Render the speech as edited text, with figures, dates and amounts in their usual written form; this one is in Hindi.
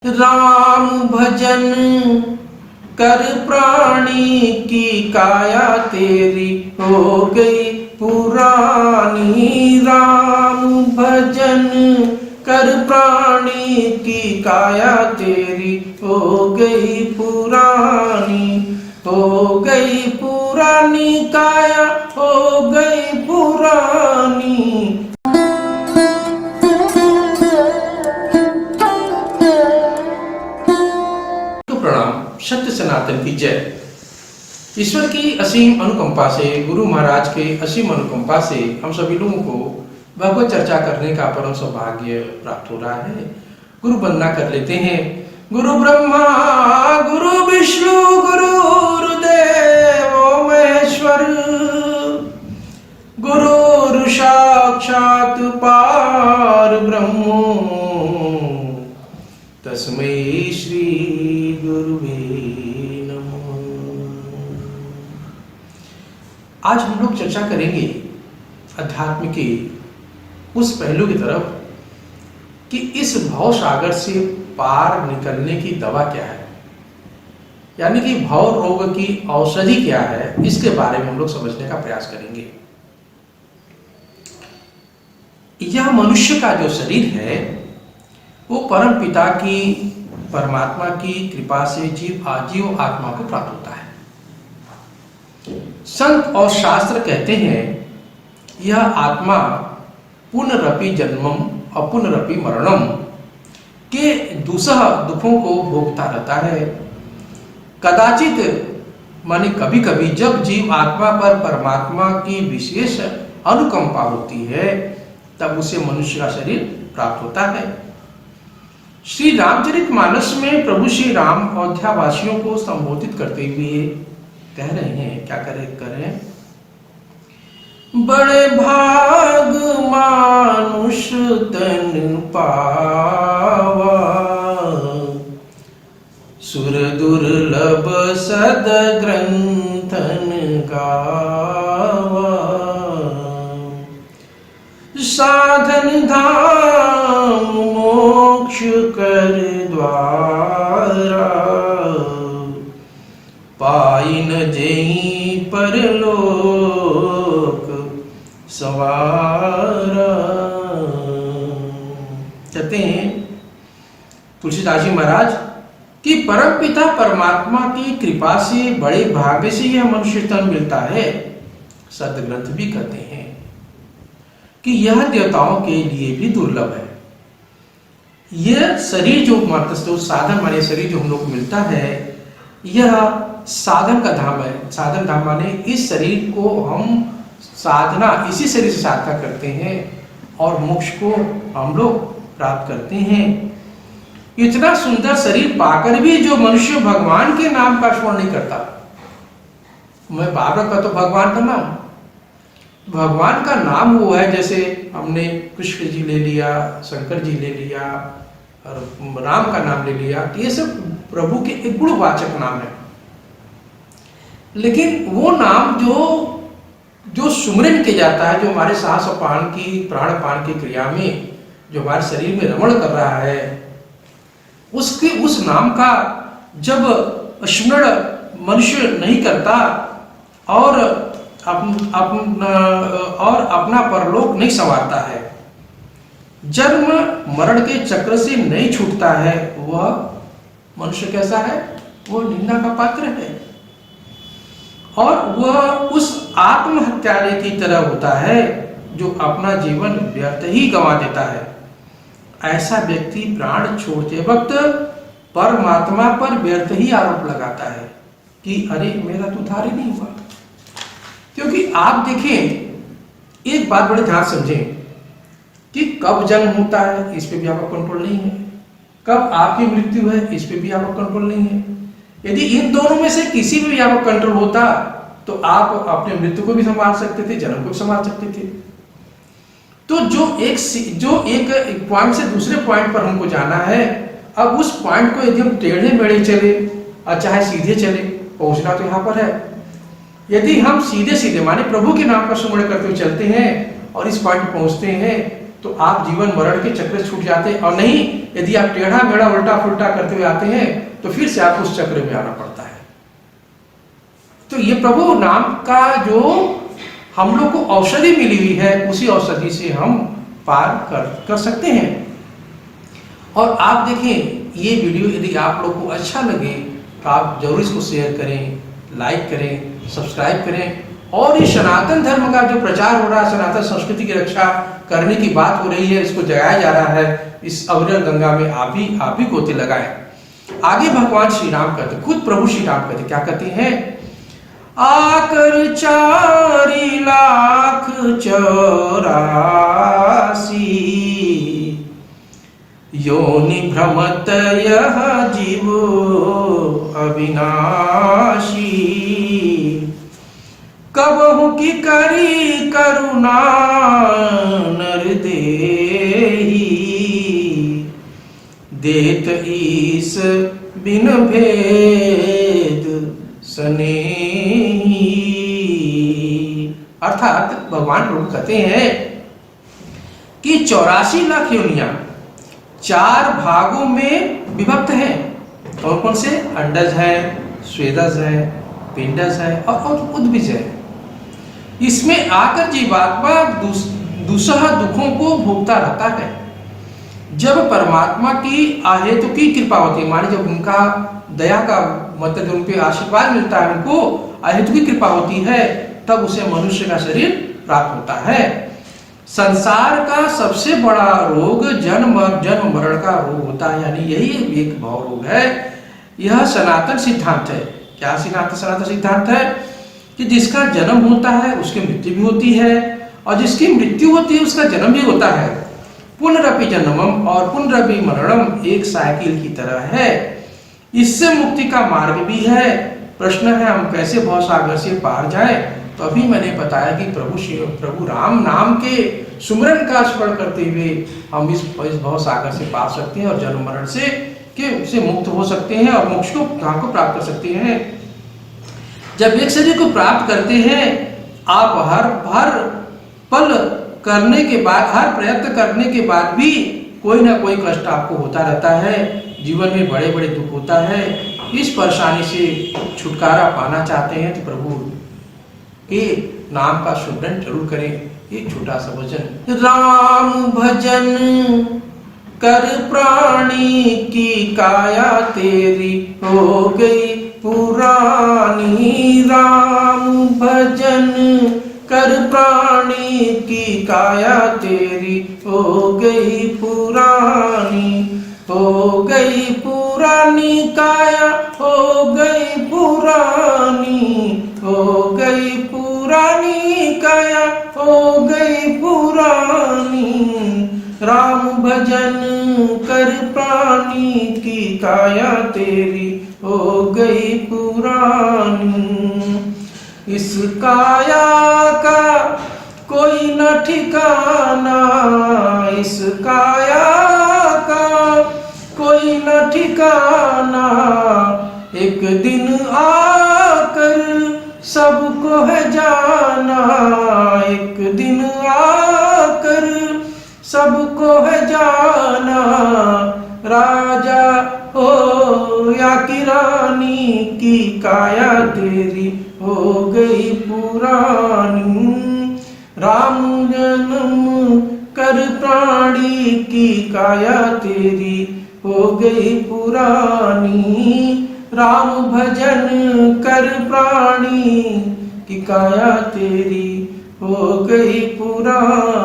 राम भजन कर प्राणी की काया तेरी हो गई पुरानी। राम भजन कर प्राणी की काया तेरी हो गई पुरानी। हो गई पुरानी काया हो गई पुरानी। सत्य सनातन की जय। ईश्वर की असीम अनुकंपा से, गुरु महाराज के असीम अनुकंपा से हम सभी लोगों को भगवत चर्चा करने का परम सौभाग्य प्राप्त हो रहा है। गुरु वंदना कर लेते हैं। गुरु ब्रह्मा गुरु विष्णु गुरुर्देव महेश्वर, गुरु साक्षात पार ब्रह्म, तस्मै श्री गुरुवे नमः। आज हम लोग चर्चा करेंगे अध्यात्म के उस पहलू की तरफ कि इस भव सागर से पार निकलने की दवा क्या है, यानी कि भव रोग की औषधि क्या है, इसके बारे में हम लोग समझने का प्रयास करेंगे। यह मनुष्य का जो शरीर है वो परम पिता की, परमात्मा की कृपा से जीव आत्मा को प्राप्त होता है। संत और शास्त्र कहते हैं यह आत्मा पुनरपि जन्मम और पुनरपि मरणम के दुसह दुखों को भोगता रहता है। कदाचित माने कभी कभी जब जीव आत्मा पर परमात्मा की विशेष अनुकंपा होती है तब उसे मनुष्य का शरीर प्राप्त होता है। श्री रामचरितमानस में प्रभु श्री राम अयोध्या वासियों को संबोधित करते हुए कह रहे हैं, क्या करें? बड़े भाग मानुष तन पावा, सुर दुर्लभ सद ग्रंथन गावा, साधन धाम मोक्ष कर द्वारा, पाई न जेई परलोक सवारा। कहते हैं तुलसीदास जी महाराज कि परम पिता परमात्मा की कृपा से बड़े भाग्य से यह मनुष्य तन मिलता है। सदग्रंथ भी कहते हैं कि यह देवताओं के लिए भी दुर्लभ है। यह शरीर जो मात्र साधन माने शरीर जो हम लोग को मिलता है, यह साधन का धाम है। साधन धाम माने इस शरीर को हम साधना, इसी शरीर से साधना करते हैं और मोक्ष को हम लोग प्राप्त करते हैं। इतना सुंदर शरीर पाकर भी जो मनुष्य भगवान के नाम का स्मरण नहीं करता, मैं बार बार कहता हूं भगवान का नाम, भगवान का नाम वो है जैसे हमने कृष्ण जी ले लिया, शंकर जी ले लिया और राम का नाम ले लिया, ये सब प्रभु के एक गुणवाचक नाम है। लेकिन वो नाम जो सुमरन किया जाता है, जो हमारे सांस पान की, प्राण पान की क्रिया में जो हमारे शरीर में रमण कर रहा है, उस नाम का जब स्मरण मनुष्य नहीं करता और अपना परलोक नहीं संवारता है, जन्म मरण के चक्र से नहीं छूटता है, वह मनुष्य कैसा है? वह निंदा का पात्र है और वह उस आत्महत्यारे की तरह होता है जो अपना जीवन व्यर्थ ही गंवा देता है। ऐसा व्यक्ति प्राण छोड़ते वक्त परमात्मा पर व्यर्थ ही आरोप लगाता है कि अरे मेरा तो उद्धार ही नहीं हुआ। क्योंकि आप देखें, एक बात बड़े ध्यान समझें कि कब जन्म होता है इस पे भी आपका कंट्रोल नहीं है, कब आपकी मृत्यु है इस पे भी आपका कंट्रोल नहीं है। यदि इन दोनों में से किसी में भी आपका कंट्रोल होता तो आप अपने मृत्यु को भी संभाल सकते थे, जन्म को भी संभाल सकते थे। तो जो एक पॉइंट से दूसरे पॉइंट पर हमको जाना है, अब उस पॉइंट को यदि हम टेढ़े मेढ़े चले और चाहे सीधे चले, पहुंचना तो यहाँ पर है। यदि हम सीधे सीधे माने प्रभु के नाम का स्मरण करते हुए चलते हैं और इस पॉइंट पर पहुंचते हैं तो आप जीवन मरण के चक्र से छूट जाते हैं। और नहीं, यदि आप टेढ़ा मेढ़ा उल्टा फुल्टा करते हुए आते हैं तो फिर से आपको उस चक्र में आना पड़ता है। तो ये प्रभु नाम का जो हम लोग को औषधि मिली हुई है, उसी औषधि से हम पार कर सकते हैं। और आप देखें, ये वीडियो यदि आप लोग को अच्छा लगे तो आप जरूर इसको शेयर करें, लाइक करें, सब्सक्राइब करें। और ये सनातन धर्म का जो प्रचार हो रहा है, सनातन संस्कृति की रक्षा करने की बात हो रही है, इसको जगाया जा रहा है, इस अविरल गंगा में आप भी गोते लगाएं। आगे भगवान श्री राम कहते, खुद प्रभु श्री राम कहते, क्या कहते हैं? आकर 4 लाख 84 योनि भ्रमत यह जीव अविनाशी, कबहु की करी करुणा नर देही, देत ईस बिन भेद स्नेही। अर्थात भगवान प्रभु कहते हैं कि 84 लाख योनियां 4 भागों में विभक्त हैं। कौन कौन से? अंडज है, स्वेदज है, पिंडज है और उद्भिज है। इसमें आकर जीवात्मा दुसह दुखों को भोगता रहता है। जब परमात्मा की अहेतु की कृपा होती है, माने जब उनका दया का मतलब उन पे आशीर्वाद मिलता है, उनको अहेतु की कृपा होती है, तब उसे मनुष्य का शरीर प्राप्त होता है। संसार का सबसे बड़ा रोग जन्म मरण का रोग होता है, यानी यही एक भाव रोग है। यह सनातन सिद्धांत है। क्या सनातन सिद्धांत है? कि जिसका जन्म होता है उसकी मृत्यु भी होती है, और जिसकी मृत्यु होती है उसका जन्म भी होता है। पुनरपि जन्मम और पुनरपि मरणम एक साइकिल की तरह है। इससे मुक्ति का मार्ग भी है। प्रश्न है हम कैसे भवसागर से पार जाएं? तो अभी मैंने बताया कि प्रभु राम नाम के सुमरन का स्मरण करते हुए हम इस भवसागर से पार सकते हैं और जन्म मरण से मुक्त हो सकते हैं और मोक्ष को प्राप्त कर सकते हैं। जब एक शरीर को प्राप्त करते हैं, आप हर पल करने के बाद, हर प्रयत्न करने के बाद भी कोई ना कोई कष्ट आपको होता रहता है। जीवन में बड़े बड़े दुख होता है। इस परेशानी से छुटकारा पाना चाहते हैं तो प्रभु के नाम का सुमरन जरूर करें। एक छोटा सा भजन। राम भजन कर प्राणी की काया तेरी हो गई पुरानी। राम भजन कर प्राणी की काया तेरी हो गई पुरानी। हो गई पुरानी काया, हो गई पुरानी, हो गई पुरानी काया, हो गई पुरानी। राम भजन कर प्राणी की काया तेरी हो गई पुरानी। इस काया का कोई न ठिकाना, इस काया का कोई न ठिकाना। एक दिन आकर सबको है जाना, एक दिन आकर सबको है जाना। राजा हो या कि रानी की काया तेरी हो गई पुरानी। राम जन्म कर प्राणी की काया तेरी हो गई पुरानी। राम भजन कर प्राणी की काया तेरी हो गई पुरानी।